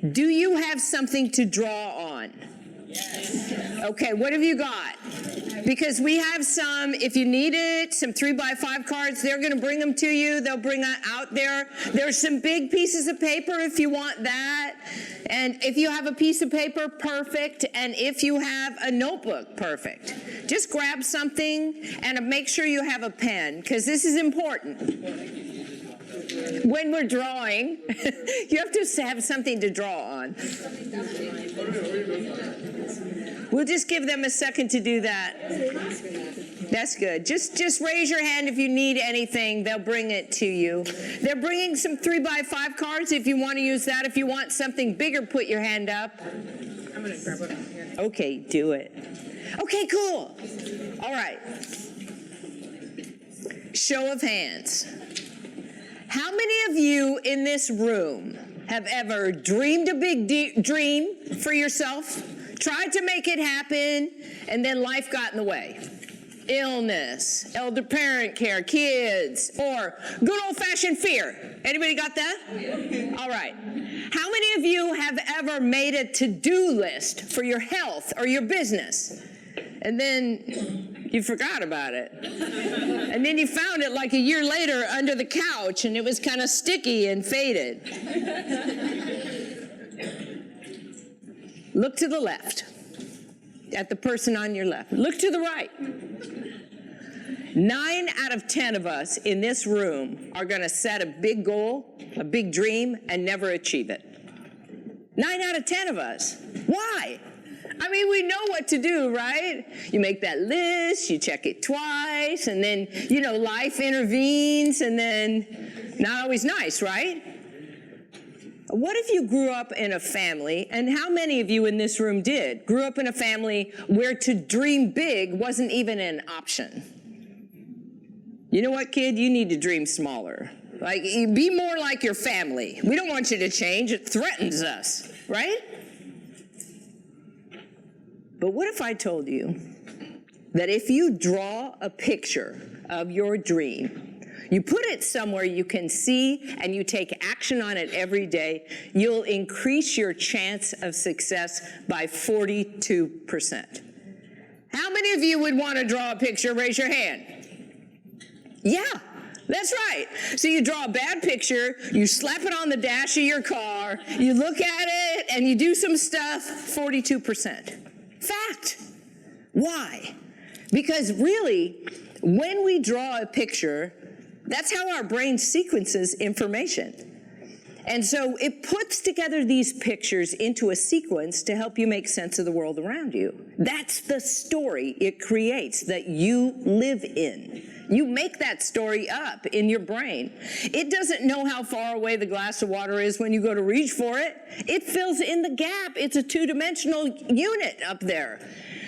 Do you have something to draw on? Yes. Okay, what have you got? Because we have some, if you need it, some 3x5 cards, they're going to bring them to you. They'll bring that out there. There's some big pieces of paper if you want that. And if you have a piece of paper, perfect. And if you have a notebook, perfect. Just grab something and make sure you have a pen, because this is important. When we're drawing, you have to have something to draw on. We'll just give them a second to do that. That's good. Just raise your hand if you need anything. They'll bring it to you. They're bringing some 3x5 cards if you want to use that. If you want something bigger, put your hand up. I'm going to grab it here. Okay, do it. Okay, cool. All right. Show of hands. How many of you in this room have ever dreamed a big dream for yourself, tried to make it happen, and then life got in the way? Illness, elder parent care, kids, or good old-fashioned fear. Anybody got that? Yeah. All right. How many of you have ever made a to-do list for your health or your business, and then you forgot about it? And then you found it like a year later under the couch, and it was kind of sticky and faded. Look to the left, at the person on your left. Look to the right. 9 out of 10 of us in this room are going to set a big goal, a big dream, and never achieve it. 9 out of 10 of us. Why? I mean, we know what to do, right? You make that list, you check it twice, and then, life intervenes, and then not always nice, right? What if you grew up in a family, and how many of you in this room did, grew up in a family where to dream big wasn't even an option? You know what, kid? You need to dream smaller. Like, be more like your family. We don't want you to change. It threatens us, right? But what if I told you that if you draw a picture of your dream, you put it somewhere you can see, and you take action on it every day, you'll increase your chance of success by 42%. How many of you would want to draw a picture? Raise your hand. Yeah, that's right. So you draw a bad picture, you slap it on the dash of your car, you look at it, and you do some stuff, 42%. Fact. Why? Because really, when we draw a picture, that's how our brain sequences information. And so it puts together these pictures into a sequence to help you make sense of the world around you. That's the story it creates that you live in. You make that story up in your brain. It doesn't know how far away the glass of water is when you go to reach for it. It fills in the gap. It's a two-dimensional unit up there.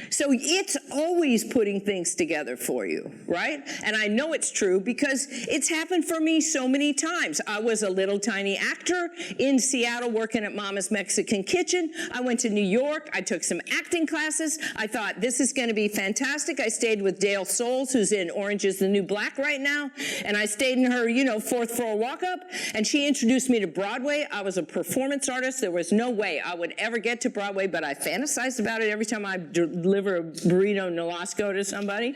So it's always putting things together for you, right? And I know it's true because it's happened for me so many times. I was a little tiny actor in Seattle working at Mama's Mexican Kitchen. I went to New York. I took some acting classes. I thought, this is going to be fantastic. I stayed with Dale Souls, who's in Orange is the New Black right now. And I stayed in her, fourth floor walk-up. And she introduced me to Broadway. I was a performance artist. There was no way I would ever get to Broadway, but I fantasized about it every time I deliver a burrito Nolasco to somebody.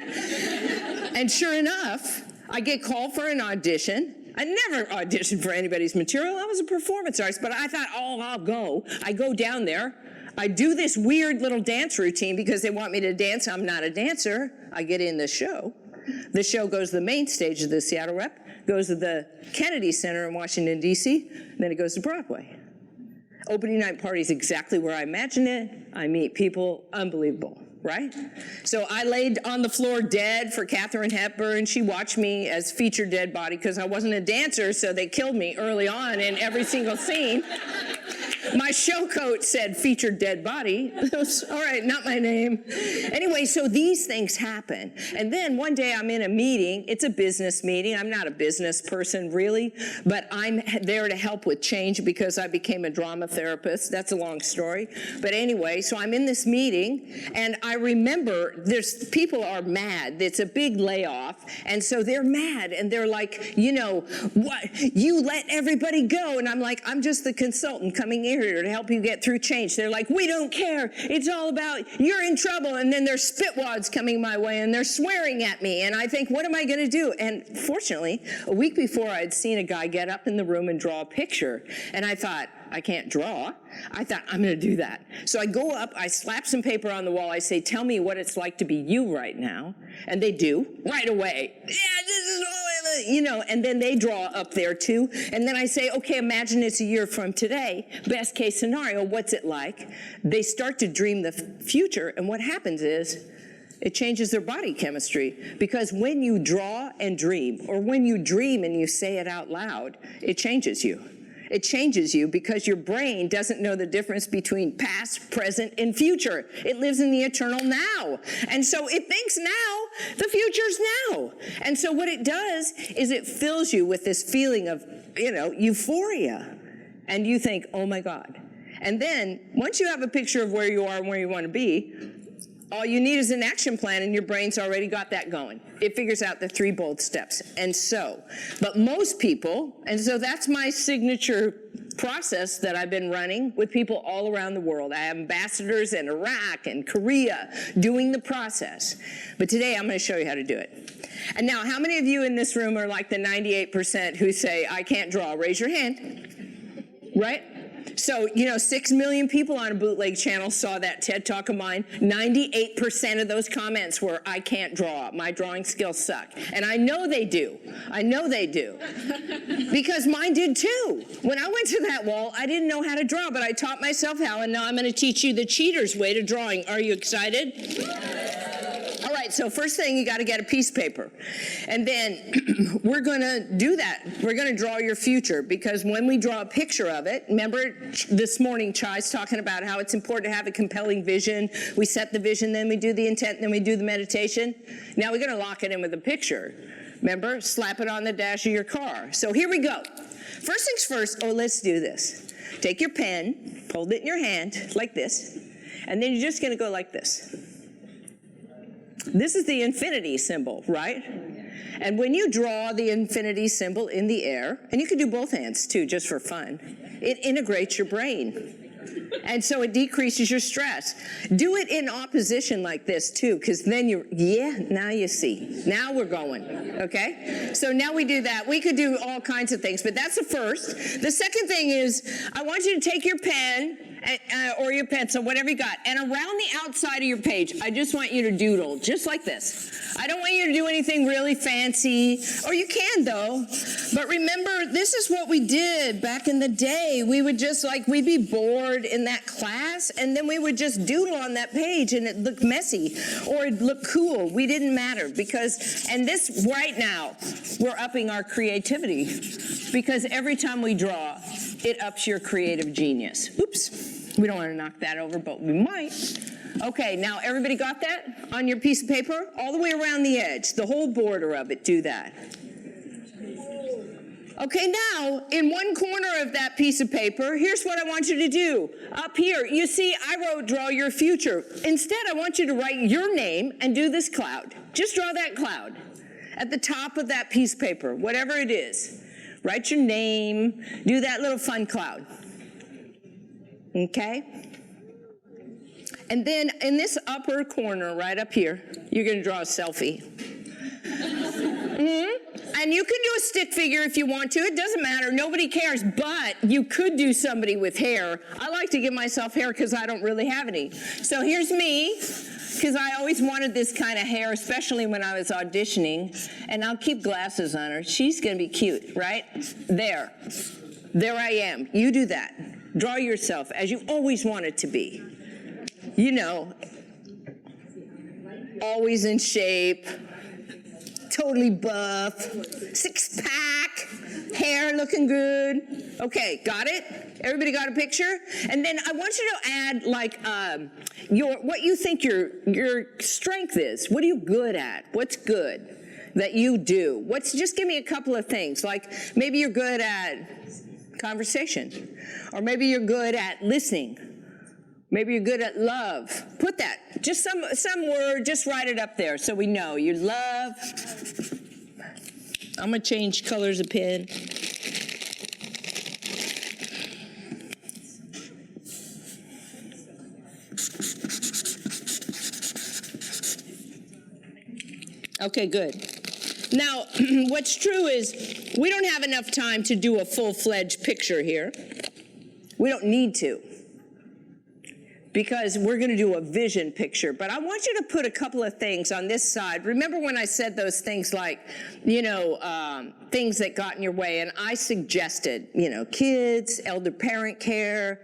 And sure enough, I get called for an audition. I never auditioned for anybody's material. I was a performance artist, but I thought, I'll go. I go down there. I do this weird little dance routine because they want me to dance. I'm not a dancer. I get in the show. The show goes to the main stage of the Seattle Rep, goes to the Kennedy Center in Washington, D.C., then it goes to Broadway. Opening night party is exactly where I imagined it. I meet people, unbelievable. Right? So I laid on the floor dead for Katharine Hepburn. She watched me as featured dead body because I wasn't a dancer, so they killed me early on in every single scene. My show coat said featured dead body. All right, not my name. Anyway, so these things happen. And then one day I'm in a meeting. It's a business meeting. I'm not a business person really, but I'm there to help with change because I became a drama therapist. That's a long story. But anyway, so I'm in this meeting, and I remember people are mad. It's a big layoff, and so they're mad, and they're like, what? You let everybody go. And I'm like, I'm just the consultant coming in here to help you get through change. They're like, we don't care. It's all about you're in trouble. And then there's spitwads coming my way and they're swearing at me. And I think, what am I going to do? And fortunately, a week before, I'd seen a guy get up in the room and draw a picture. And I thought, I can't draw. I thought, I'm going to do that. So I go up, I slap some paper on the wall. I say, tell me what it's like to be you right now. And they do right away. Yeah, this is all, and then they draw up there too. And then I say, okay, imagine it's a year from today. Best case scenario, what's it like? They start to dream the future. And what happens is, it changes their body chemistry, because when you draw and dream, or when you dream and you say it out loud, it changes you. It changes you because your brain doesn't know the difference between past, present, and future. It lives in the eternal now. And so it thinks now, the future's now. And so what it does is it fills you with this feeling of, euphoria. And you think, oh my God. And then once you have a picture of where you are and where you want to be, all you need is an action plan, and your brain's already got that going. It figures out the 3 bold steps. But most people, and so that's my signature process that I've been running with people all around the world. I have ambassadors in Iraq and Korea doing the process. But today I'm going to show you how to do it. And now, how many of you in this room are like the 98% who say, I can't draw? Raise your hand. Right? So, 6 million people on a bootleg channel saw that TED Talk of mine. 98% of those comments were, I can't draw. My drawing skills suck. And I know they do. I know they do. Because mine did too. When I went to that wall, I didn't know how to draw, but I taught myself how, and now I'm going to teach you the cheater's way to drawing. Are you excited? All right, so first thing, you got to get a piece of paper. And then we're going to do that. We're going to draw your future, because when we draw a picture of it, remember this morning Chai's talking about how it's important to have a compelling vision. We set the vision, then we do the intent, then we do the meditation. Now we're going to lock it in with a picture. Remember, slap it on the dash of your car. So here we go. First things first, let's do this. Take your pen, hold it in your hand like this, and then you're just going to go like this. This is the infinity symbol, right? And when you draw the infinity symbol in the air, and you can do both hands too, just for fun, it integrates your brain. And so it decreases your stress. Do it in opposition like this too, because then now you see. Now we're going, okay? So now we do that. We could do all kinds of things, but that's the first. The second thing is, I want you to take your pen or your pencil, whatever you got, and around the outside of your page, I just want you to doodle, just like this. I don't want you to do anything really fancy, or you can though, but remember, this is what we did back in the day. We would just we'd be bored in that class, and then we would just doodle on that page, and it looked messy, or it looked cool. We didn't matter, and this right now, we're upping our creativity, because every time we draw, it ups your creative genius. Oops. We don't want to knock that over, but we might. Okay, now everybody got that on your piece of paper? All the way around the edge, the whole border of it, do that. Okay, now, in one corner of that piece of paper, here's what I want you to do. Up here, you see, I wrote, draw your future. Instead, I want you to write your name and do this cloud. Just draw that cloud at the top of that piece of paper, whatever it is. Write your name, do that little fun cloud. Okay? And then in this upper corner, right up here, you're going to draw a selfie. And you can do a stick figure if you want to. It doesn't matter. Nobody cares. But you could do somebody with hair. I like to give myself hair because I don't really have any. So here's me, because I always wanted this kind of hair, especially when I was auditioning. And I'll keep glasses on her. She's going to be cute, right? There. There I am. You do that. Draw yourself as you always wanted to be. Always in shape, totally buff, 6-pack, hair looking good. Okay, got it? Everybody got a picture? And then I want you to add what you think your strength is. What are you good at? What's good that you do? Just give me a couple of things. Like maybe you're good at conversation, or maybe you're good at listening. Maybe you're good at love. Put that, just some word, just write it up there so we know. You love. I'm going to change colors of pen. Okay, good. Now, what's true is we don't have enough time to do a full-fledged picture here. We don't need to, because we're going to do a vision picture. But I want you to put a couple of things on this side. Remember when I said those things like, things that got in your way, and I suggested, kids, elder parent care,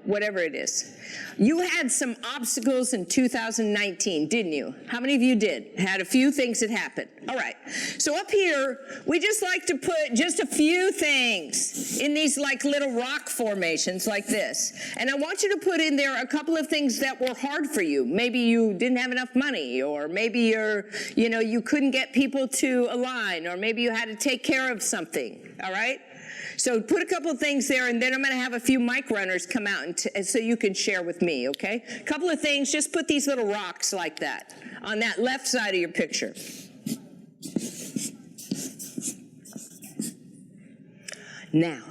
whatever it is. You had some obstacles in 2019, didn't you? How many of you did? Had a few things that happened. All right. So up here, we just like to put just a few things in these like little rock formations like this. And I want you to put in there a couple of things that were hard for you. Maybe you didn't have enough money, or maybe you couldn't get people to align, or maybe you had to take care of something. All right? So put a couple of things there, and then I'm going to have a few mic runners come out so you can share with me, okay? A couple of things, just put these little rocks like that on that left side of your picture. Now,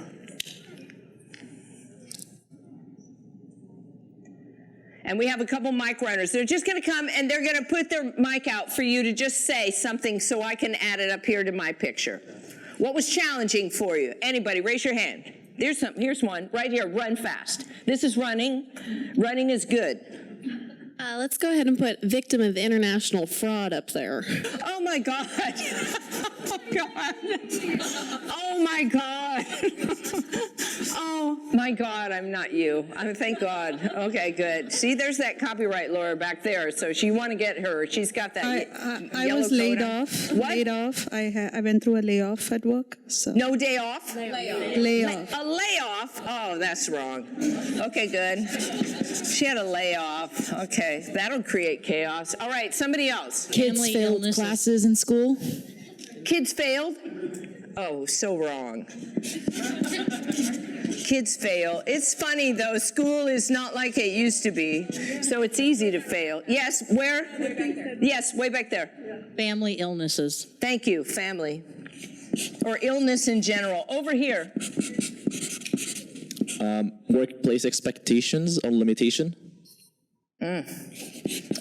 and we have a couple mic runners. They're just going to come, and they're going to put their mic out for you to just say something so I can add it up here to my picture. What was challenging for you? Anybody, raise your hand. Here's one, right here, run fast. This is running. Running is good. Let's go ahead and put victim of international fraud up there. Oh my God. Oh God. Oh my God. Oh my God, I'm not you. Thank God. Okay, good. See, there's that copyright lawyer back there, so you want to get her. She's got that I yellow was laid coat on. off. What? Laid off. I went through a layoff at work. So. No day off? Layoff. A layoff? Oh, that's wrong. Okay, good. She had a layoff. Okay, that'll create chaos. All right, somebody else. Kids Family failed illnesses. classes in school. Kids failed? Oh, so wrong. Kids fail. It's funny, though. School is not like it used to be, so it's easy to fail. Yes, where? Yes, way back there. Family illnesses. Thank you, family. Or illness in general. Over here. Workplace expectations or limitation.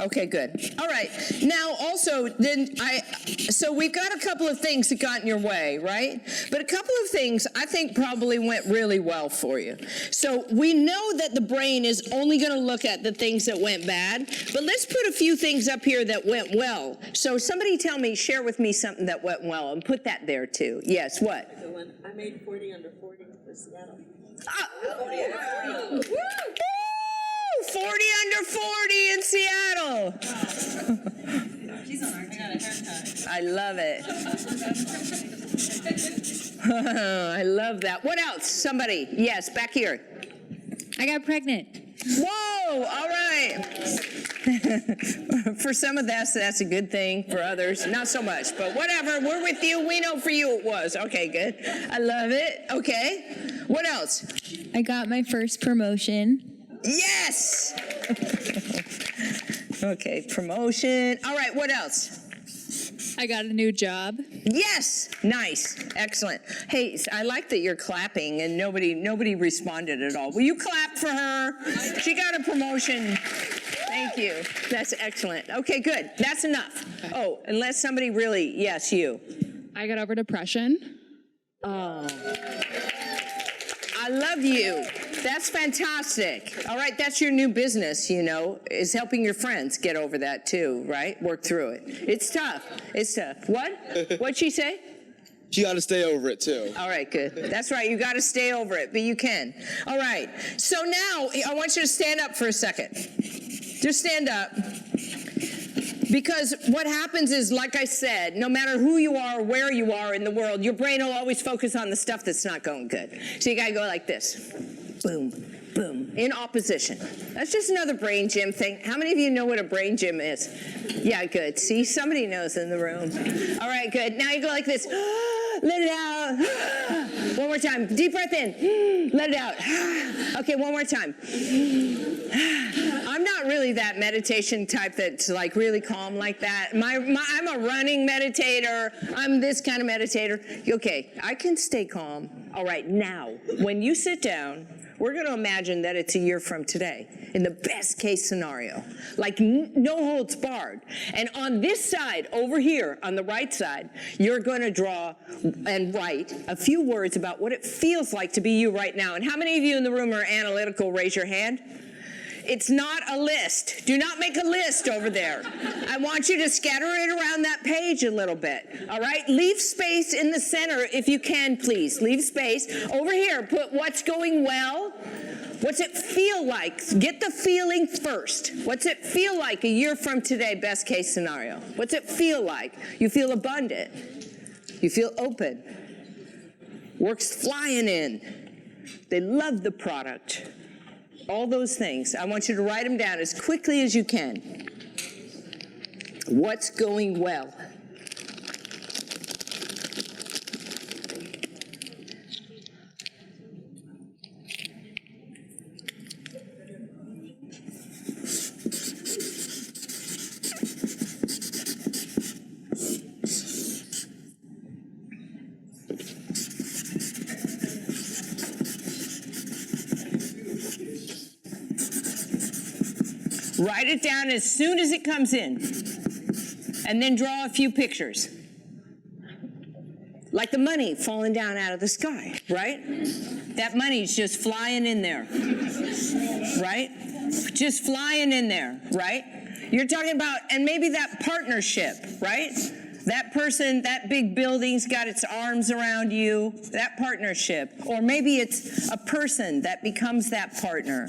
Okay, good. All right. Now, also, so we've got a couple of things that got in your way, right? But a couple of things I think probably went really well for you. So we know that the brain is only going to look at the things that went bad, but let's put a few things up here that went well. So somebody share with me something that went well, and put that there too. Yes, what? I made 40 under 40 for Seattle. 40 under 40 in Seattle. She's on our team. I got a haircut. I love it. I love that. What else? Somebody. Yes, back here. I got pregnant. Whoa, all right. For some of us, that's a good thing. For others, not so much. But whatever, we're with you. We know for you it was. Okay, good. I love it. Okay. What else? I got my first promotion. Yes! Okay, promotion. All right, what else? I got a new job. Yes! Nice. Excellent. Hey, I like that you're clapping and nobody responded at all. Will you clap for her? She got a promotion. Thank you. That's excellent. Okay, good. That's enough. Oh, unless somebody really, yes, you. I got over depression. Oh. I love you. That's fantastic. All right, that's your new business, is helping your friends get over that too, right? Work through it. It's tough. It's tough. What? What'd she say? You got to stay over it too. All right, good. That's right. You got to stay over it, but you can. All right. So now I want you to stand up for a second. Just stand up. Because what happens is, like I said, no matter who you are or where you are in the world, your brain will always focus on the stuff that's not going good. So you got to go like this. Boom, boom, in opposition. That's just another brain gym thing. How many of you know what a brain gym is? Yeah, good. See, somebody knows in the room. All right, good. Now you go like this. Let it out. One more time. Deep breath in. Let it out. Okay, one more time. I'm not not really that meditation type that's like really calm like that. I'm a running meditator. I'm this kind of meditator. Okay, I can stay calm. All right, now, when you sit down, we're going to imagine that it's a year from today, in the best case scenario, like no holds barred. And on this side, over here, on the right side, you're going to draw and write a few words about what it feels like to be you right now. And how many of you in the room are analytical? Raise your hand. It's not a list. Do not make a list over there. I want you to scatter it around that page a little bit, all right? Leave space in the center if you can, please. Leave space. Over here, put what's going well. What's it feel like? Get the feeling first. What's it feel like a year from today, best case scenario? What's it feel like? You feel abundant. You feel open. Work's flying in. They love the product. All those things. I want you to write them down as quickly as you can. What's going well? Write it down as soon as it comes in. And then draw a few pictures. Like the money falling down out of the sky, right? That money's just flying in there, right? Just flying in there, right? You're talking about, and maybe that partnership, right? That person, that big building's got its arms around you, that partnership. Or maybe it's a person that becomes that partner.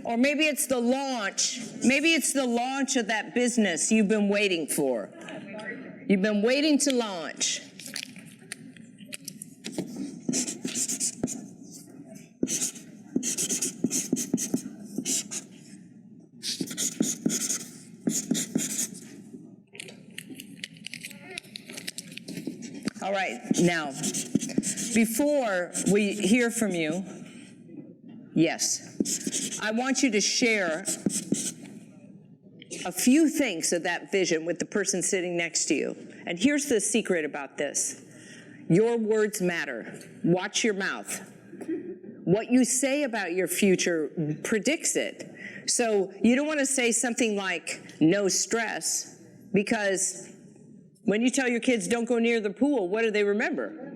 Or maybe it's the launch. Maybe it's the launch of that business you've been waiting for. You've been waiting to launch. All right, now, before we hear from you, yes, I want you to share a few things of that vision with the person sitting next to you. And here's the secret about this. Your words matter. Watch your mouth. What you say about your future predicts it. So you don't want to say something like, no stress, because when you tell your kids don't go near the pool, what do they remember?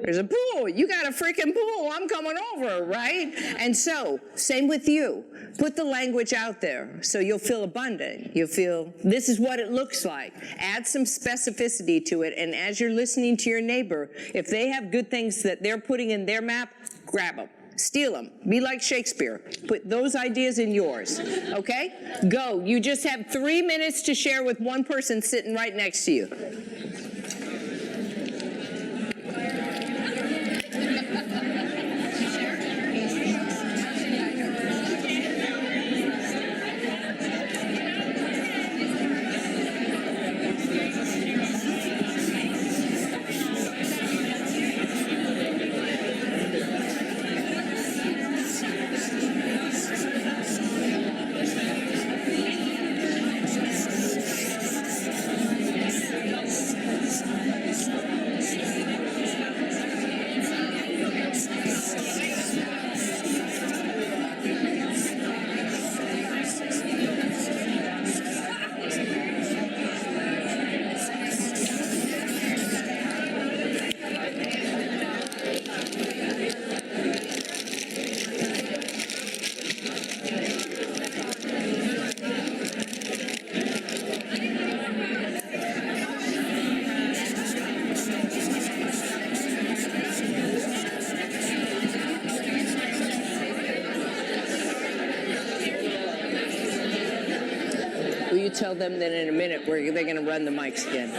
There's a pool. You got a freaking pool. I'm coming over, right? And so, same with you. Put the language out there so you'll feel abundant. You'll feel this is what it looks like. Add some specificity to it. And as you're listening to your neighbor, if they have good things that they're putting in their map, grab them. Steal them. Be like Shakespeare. Put those ideas in yours. Okay? Go. You just have 3 minutes to share with one person sitting right next to you. Will you tell them that in a minute they're going to run the mics again?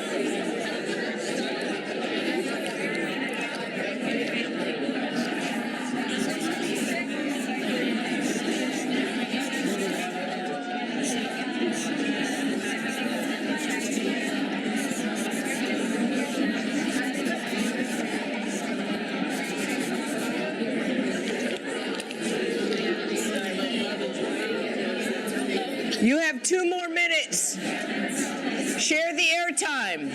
2 more minutes. Share the airtime.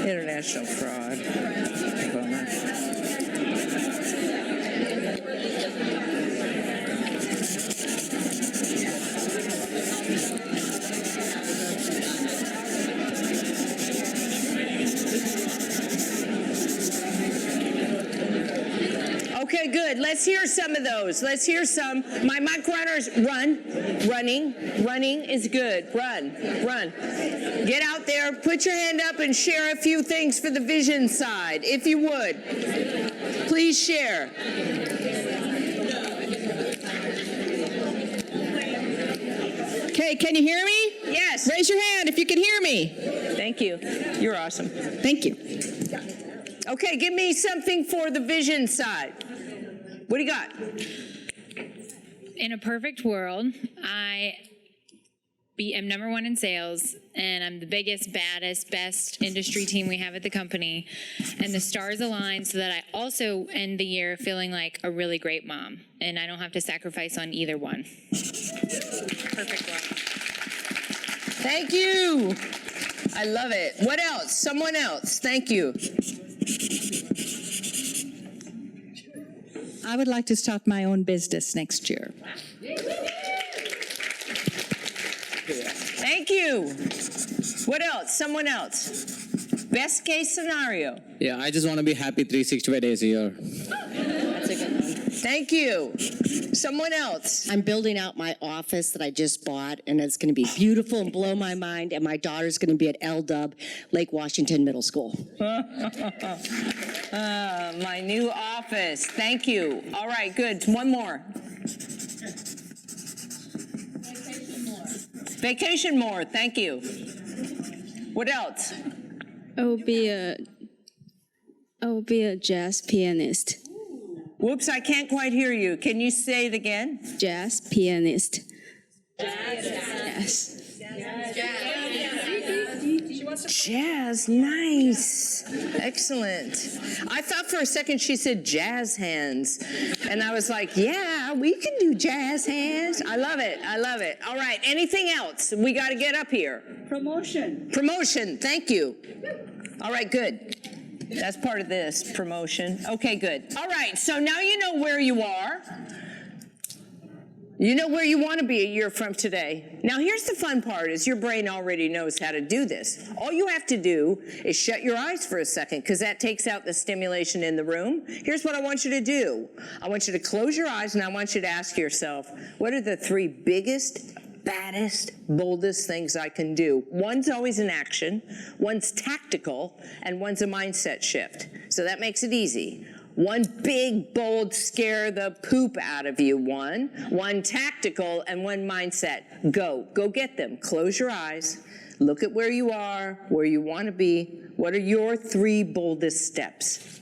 International fraud. Bummer. Okay, good. Let's hear some of those. Let's hear some. My mic runners, run. Running is good. Run. Get out there, put your hand up and share a few things for the vision side, if you would. Please share. Okay, can you hear me? Yes. Raise your hand if you can hear me. Thank you. You're awesome. Thank you. Okay, give me something for the vision side. What do you got? In a perfect world, I am number 1 in sales, and I'm the biggest, baddest, best industry team we have at the company. And the stars align so that I also end the year feeling like a really great mom, and I don't have to sacrifice on either one. Perfect world. Thank you. I love it. What else? Someone else. Thank you. I would like to start my own business next year. Thank you. What else? Someone else. Best case scenario. Yeah, I just want to be happy 365 days a year. That's a good one. Thank you. Someone else. I'm building out my office that I just bought, and it's going to be beautiful and blow my mind, and my daughter's going to be at LDUB, Lake Washington Middle School. My new office. Thank you. All right, good. One more. Vacation more. Thank you. What else? I will be a jazz pianist. Whoops, I can't quite hear you. Can you say it again? Jazz pianist. Yes. Jazz, nice. Excellent. I thought for a second she said jazz hands. And I was like, yeah, we can do jazz hands. I love it. All right, anything else? We got to get up here. Promotion, thank you. All right, good. That's part of this, promotion. Okay, good. All right, so now you know where you are. You know where you want to be a year from today. Now here's the fun part, is your brain already knows how to do this. All you have to do is shut your eyes for a second, because that takes out the stimulation in the room. Here's what I want you to do. I want you to close your eyes, and I want you to ask yourself, what are the 3 biggest, baddest, boldest things I can do? One's always an action, one's tactical, and one's a mindset shift. So that makes it easy. One big, bold, scare the poop out of you one tactical, and one mindset. Go get them. Close your eyes. Look at where you are, where you want to be. What are your 3 boldest steps?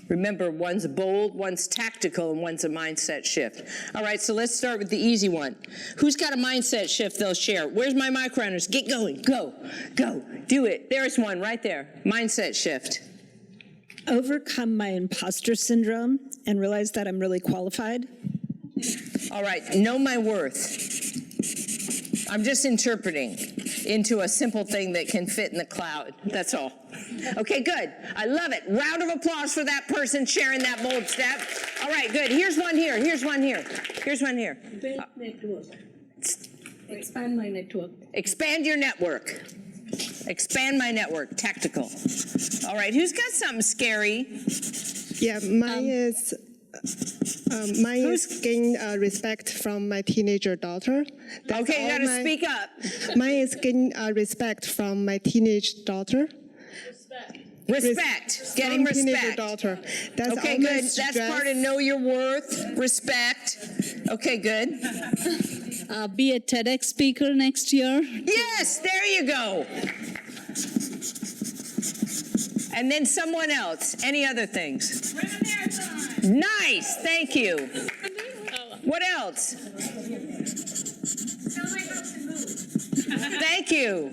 Remember, one's bold, one's tactical, and one's a mindset shift. All right, so let's start with the easy one. Who's got a mindset shift they'll share? Where's my mic runners? Get going. Go. Go. Do it. There's one right there. Mindset shift. Overcome my imposter syndrome and realize that I'm really qualified. All right, know my worth. I'm just interpreting into a simple thing that can fit in the cloud. That's all. Okay, good. I love it. Round of applause for that person sharing that bold step. All right, good. Here's one here. Here's one here. Here's one here. Build network. Expand my network. Expand your network. Expand my network. Tactical. All right, who's got something scary? Yeah, mine is gain respect from my teenager daughter. That's Okay, you all gotta speak up. Mine is gain respect from my teenage daughter. Respect. Getting From teenager respect. daughter. That's Okay, all my good. That's stress. part of know your worth. Respect. Okay, good. Be a TEDx speaker next year. Yes, there you go. And then someone else. Any other things? Run a marathon. Nice. Thank you. What else? Tell my house to move. Thank you.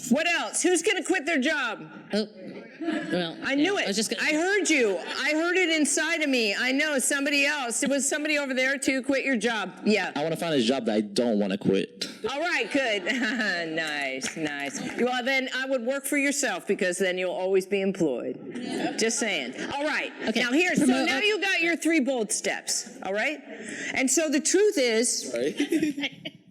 What else? Who's going to quit their job? Oh, well. I knew yeah, it. I was just gonna, I heard you. I heard it inside of me. I know somebody else. It was somebody over there too. Quit your job. Yeah. I want to find a job that I don't want to quit. All right, good. Nice, nice. Well, then I would work for yourself because then you'll always be employed. Just saying. All right. Okay. Now here's, so now you got your 3 bold steps, all right? And so the truth is,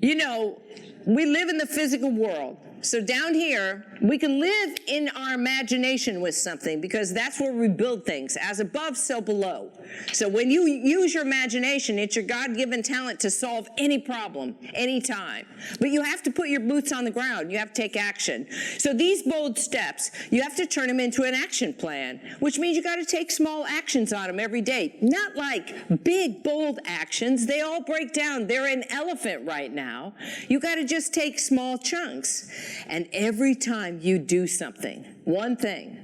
you know, we live in the physical world. So down here, we can live in our imagination with something because that's where we build things. As above, so below. So when you use your imagination, it's your God-given talent to solve any problem, anytime. But you have to put your boots on the ground. You have to take action. So these bold steps, you have to turn them into an action plan, which means you got to take small actions on them every day. Not like big, bold actions. They all break down. They're an elephant right now. You got to just take small chunks. And every time you do something, one thing,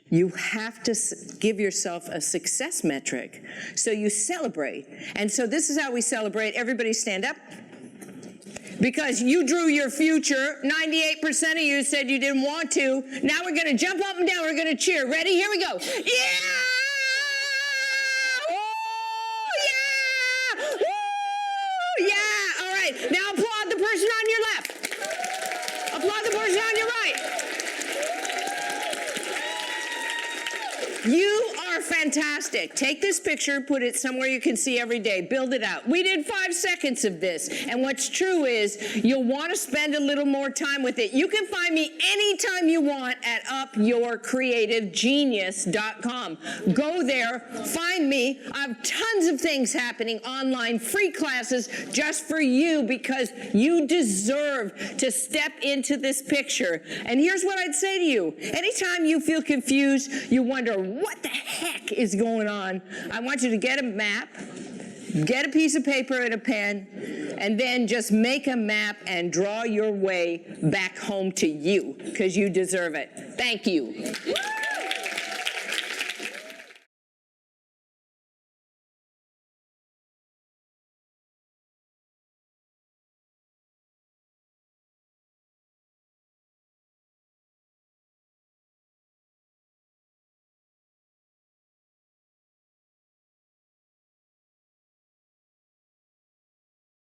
you have to give yourself a success metric. So you celebrate. And so this is how we celebrate. Everybody stand up. Because you drew your future. 98% of you said you didn't want to. Now we're going to jump up and down. We're going to cheer. Ready? Here we go. Yeah! Oh, yeah! Woo! Yeah! All right. Now applaud the person on your left. Applaud the person on your right. You are fantastic. Take this picture, put it somewhere you can see every day. Build it out. We did 5 seconds of this. And what's true is you'll want to spend a little more time with it. You can find me anytime you want at upyourcreativegenius.com. Go there, find me. I have tons of things happening online, free classes just for you because you deserve to step into this picture. And here's what I'd say to you. Anytime you feel confused, you wonder, what the heck is going on? I want you to get a map, get a piece of paper and a pen, and then just make a map and draw your way back home to you, because you deserve it. Thank you.